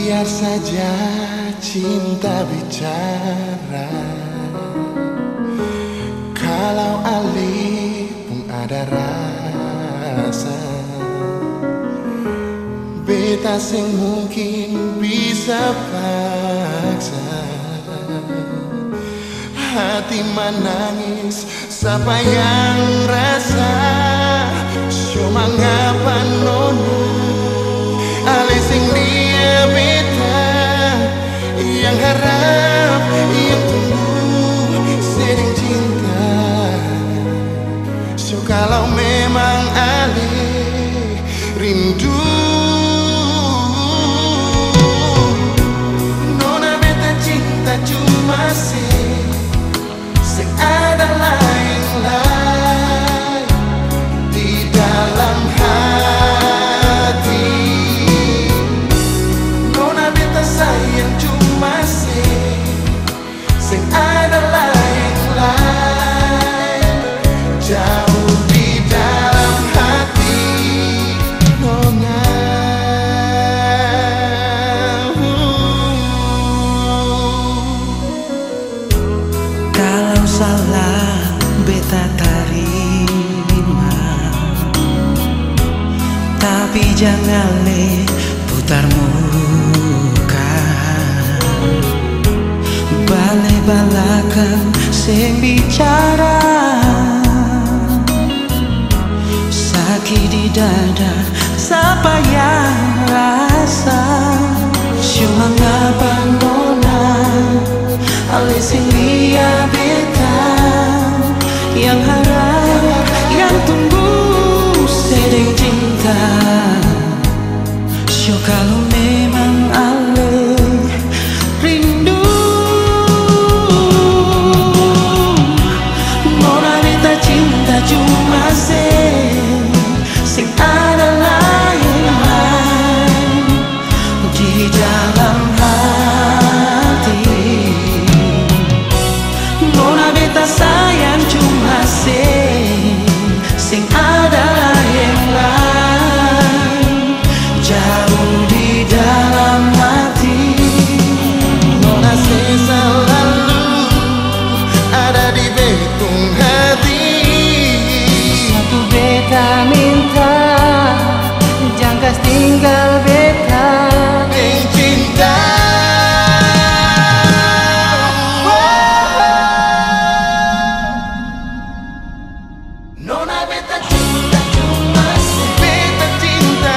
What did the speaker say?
Biar saja cinta bicara, kalau alih pun ada rasa. Beta sing mungkin bisa paksa hati menangis, siapa yang rasa. Cuma ngapa nona alih sing dia beta, yang harap, yang tunggu sering cinta. So kalau memang alih rindu, nona beta cinta cuma sing ada lain-lain di dalam hati. Nona beta sayang cuma sing ada lain-lain jauh di dalam hati. Nona kalau salah beta terima, tapi jangan le putar muka, balik balakan sing bicara, sakit di dada siapa yang rasa. Cuma ngapa nona alih sing dia beta, yang harap, yang tunggu sering cinta. So kalau memang alih rindu, nona beta cinta cuma sing ada lain-lain di dalam hati. Nona beta sayang cuma sing ada lain-lain jauh di dalam hati. nona selalu ada di betung hati. Satu beta minta, jangan tinggal beta Yang cinta, nona beta cinta cuma beta cinta